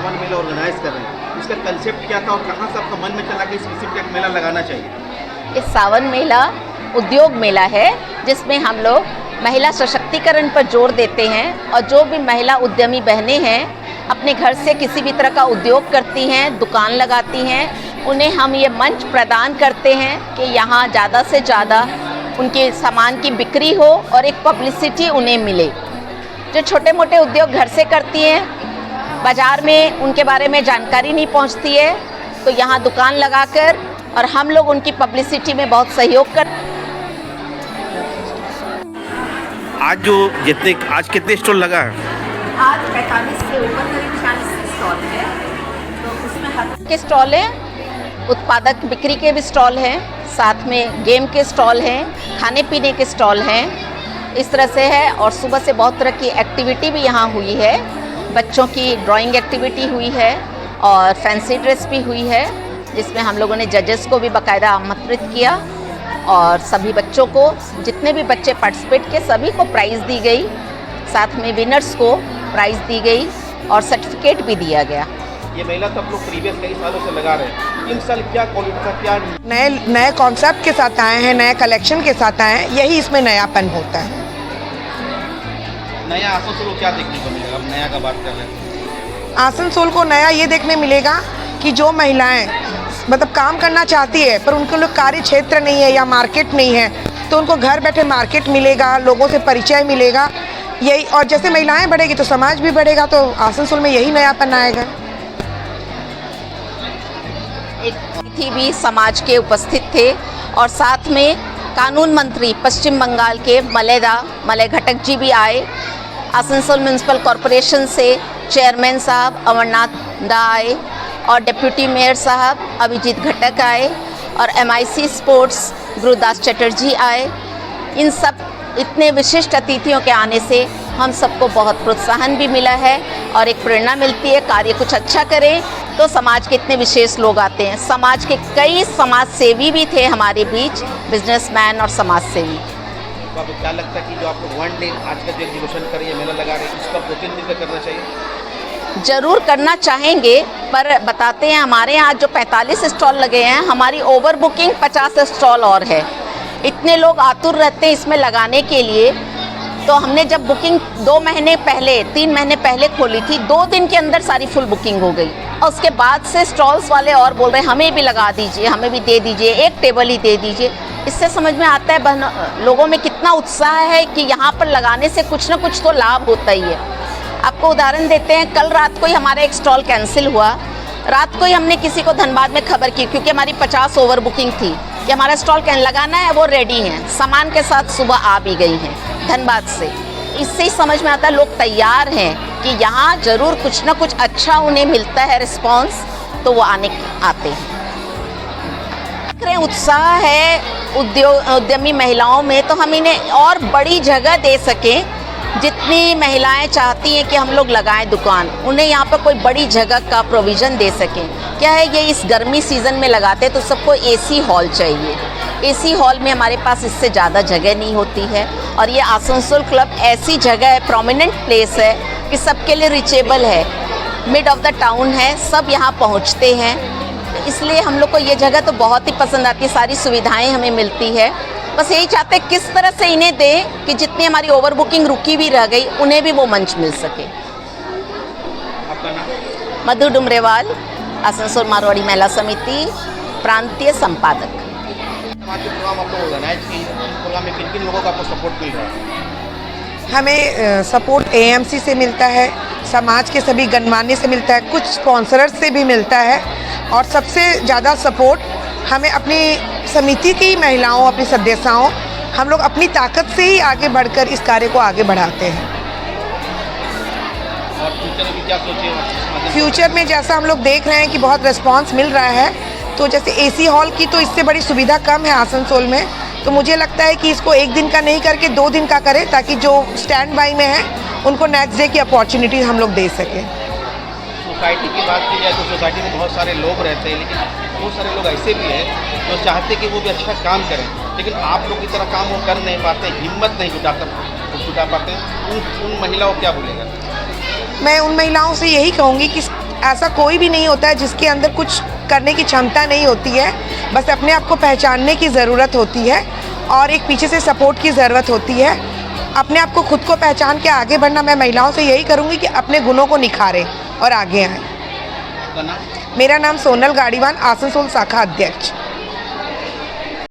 सावन मेला organise कर रहे हैं, इसका कंसेप्ट क्या था और कहाँ से आपका मन में चला कि इस किस्म का एक मेला लगाना चाहिए? इस सावन मेला उद्योग मेला है जिसमें हम लोग महिला सशक्तिकरण पर जोर देते हैं और जो भी महिला उद्यमी बहनें हैं अपने घर से किसी भी तरह का उद्योग करती हैं, दुकान लगाती हैं, उन्हें हम ये मंच प्रदान करते हैं कि यहाँ ज़्यादा से ज़्यादा उनके सामान की बिक्री हो और एक पब्लिसिटी उन्हें मिले। जो छोटे मोटे उद्योग घर से करती हैं, बाज़ार में उनके बारे में जानकारी नहीं पहुँचती है, तो यहाँ दुकान लगाकर और हम लोग उनकी पब्लिसिटी में बहुत सहयोग कर। आज कितने स्टॉल लगा है? आज 45 के ऊपर करीब 40 स्टॉल है, तो उसमें हर के स्टॉल हैं, उत्पादक बिक्री के भी स्टॉल हैं, साथ में गेम के स्टॉल हैं, खाने पीने के स्टॉल हैं, इस तरह से है। और सुबह से बहुत तरह की एक्टिविटी भी यहाँ हुई है, बच्चों की ड्राइंग एक्टिविटी हुई है और फैंसी ड्रेस भी हुई है, जिसमें हम लोगों ने जजेस को भी बाकायदा आमंत्रित किया और सभी बच्चों को, जितने भी बच्चे पार्टिसिपेट किए सभी को प्राइज़ दी गई, साथ में विनर्स को प्राइज़ दी गई और सर्टिफिकेट भी दिया गया। ये मेला तो आप लोग प्रीवियस कई सालों से लगा रहे हैं, इन साल क्या क्वालिटी का, क्या नए कॉन्सेप्ट के साथ आए हैं, नए कलेक्शन के साथ आए हैं, यही इसमें नयापन होता है। नया आसनसोल को क्या देखने को मिलेगा? अब नया का बात कर रहे हैं, आसनसोल को नया ये देखने मिलेगा कि जो महिलाएं मतलब काम करना चाहती है पर उनके लिए कार्य क्षेत्र नहीं है या मार्केट नहीं है, तो उनको घर बैठे मार्केट मिलेगा, लोगों से परिचय मिलेगा, यही। और जैसे महिलाएं बढ़ेगी तो समाज भी बढ़ेगा, तो आसनसोल में यही नयापन आएगा। एक अतिथि भी समाज के उपस्थित थे और साथ में कानून मंत्री पश्चिम बंगाल के मलय घटक जी भी आए। आसनसोल म्यूनसिपल कॉरपोरेशन से चेयरमैन साहब अमरनाथ दा आए और डिप्टी मेयर साहब अभिजीत घटक आए और MIC स्पोर्ट्स गुरुदास चटर्जी आए। इन सब इतने विशिष्ट अतिथियों के आने से हम सबको बहुत प्रोत्साहन भी मिला है और एक प्रेरणा मिलती है, कार्य कुछ अच्छा करें तो समाज के इतने विशेष लोग आते हैं। समाज के कई समाज सेवी भी थे हमारे बीच, बिजनेसमैन और समाज सेवी। तो आपको क्या लगता है कि जो आप लोग वन डे आज का जो एग्जीबिशन कर रही है, मेला लगा रहे हैं, इसको 2-3 दिन का करना चाहिए? ज़रूर करना चाहेंगे, पर बताते हैं हमारे यहाँ जो 45 स्टॉल लगे हैं, हमारी ओवर बुकिंग 50 स्टॉल और है। इतने लोग आतुर रहते हैं इसमें लगाने के लिए, तो हमने जब बुकिंग 2 महीने पहले 3 महीने पहले खोली थी, 2 दिन के अंदर सारी फुल बुकिंग हो गई और उसके बाद से स्टॉल्स वाले और बोल रहे हैं हमें भी लगा दीजिए, हमें भी दे दीजिए, एक टेबल ही दे दीजिए। इससे समझ में आता है लोगों में कितना उत्साह है कि यहाँ पर लगाने से कुछ ना कुछ तो लाभ होता ही है। आपको उदाहरण देते हैं, कल रात को ही हमारा एक स्टॉल कैंसिल हुआ। रात को ही हमने किसी को धनबाद में खबर की, क्योंकि हमारी 50 ओवर बुकिंग थी कि हमारा स्टॉल लगाना है, वो रेडी हैं, सामान के साथ सुबह आ भी गई हैं धनबाद से। इससे ही समझ में आता है लोग तैयार हैं कि यहाँ ज़रूर कुछ ना कुछ अच्छा उन्हें मिलता है रिस्पॉन्स, तो वो आते हैं। उत्साह है उद्यमी महिलाओं में, तो हम इन्हें और बड़ी जगह दे सकें। जितनी महिलाएं चाहती हैं कि हम लोग लगाएं दुकान, उन्हें यहाँ पर कोई बड़ी जगह का प्रोविज़न दे सकें। क्या है, ये इस गर्मी सीज़न में लगाते हैं तो सबको AC हॉल चाहिए। AC हॉल में हमारे पास इससे ज़्यादा जगह नहीं होती है और ये आसनसोल क्लब ऐसी जगह है, प्रोमिनेंट प्लेस है कि सबके लिए रिचेबल है, मिड ऑफ द टाउन है, सब यहाँ पहुँचते हैं। इसलिए हम लोग को ये जगह तो बहुत ही पसंद आती है, सारी सुविधाएँ हमें मिलती है। बस यही चाहते हैं किस तरह से इन्हें दें कि जितनी हमारी ओवर बुकिंग रुकी भी रह गई, उन्हें भी वो मंच मिल सके। आपका नाम? मधु डुमरेवाल, आसनसोल मारवाड़ी महिला समिति प्रांतीय संपादक। प्रोग्राम आप लोग ऑर्गेनाइज किए, प्रोग्राम में किन किन लोगों का आपको सपोर्ट मिल रहा है? हमें सपोर्ट AMC से मिलता है, समाज के सभी गणमान्य से मिलता है, कुछ स्पॉन्सर्स से भी मिलता है और सबसे ज़्यादा सपोर्ट हमें अपनी समिति की महिलाओं, अपनी सदस्यों, हम लोग अपनी ताकत से ही आगे बढ़कर इस कार्य को आगे बढ़ाते हैं। और फ्यूचर में क्या सोचे? फ्यूचर में जैसा हम लोग देख रहे हैं कि बहुत रिस्पांस मिल रहा है, तो जैसे AC हॉल की तो इससे बड़ी सुविधा कम है आसनसोल में, तो मुझे लगता है कि इसको 1 दिन का नहीं करके 2 दिन का करें, ताकि जो स्टैंड बाई में है उनको नेक्स्ट डे की अपॉर्चुनिटी हम लोग दे सकें। सोसाइटी की बात की जाए तो सोसाइटी में बहुत सारे लोग रहते हैं, लेकिन बहुत सारे लोग ऐसे भी हैं जो चाहते हैं कि वो भी अच्छा काम करें, लेकिन आप लोग की तरह काम वो कर नहीं पाते, हिम्मत नहीं जुटा पाते। उन महिलाओं को क्या बोलेगा? मैं उन महिलाओं से यही कहूँगी कि ऐसा कोई भी नहीं होता है जिसके अंदर कुछ करने की क्षमता नहीं होती है, बस अपने आप को पहचानने की ज़रूरत होती है और एक पीछे से सपोर्ट की ज़रूरत होती है। अपने आप को खुद को पहचान के आगे बढ़ना, मैं महिलाओं से यही करूँगी कि अपने गुणों को निखारें और आगे आएँ। आपका नाम? मेरा नाम सोनल गाड़ीवान, आसनसोल शाखा अध्यक्ष।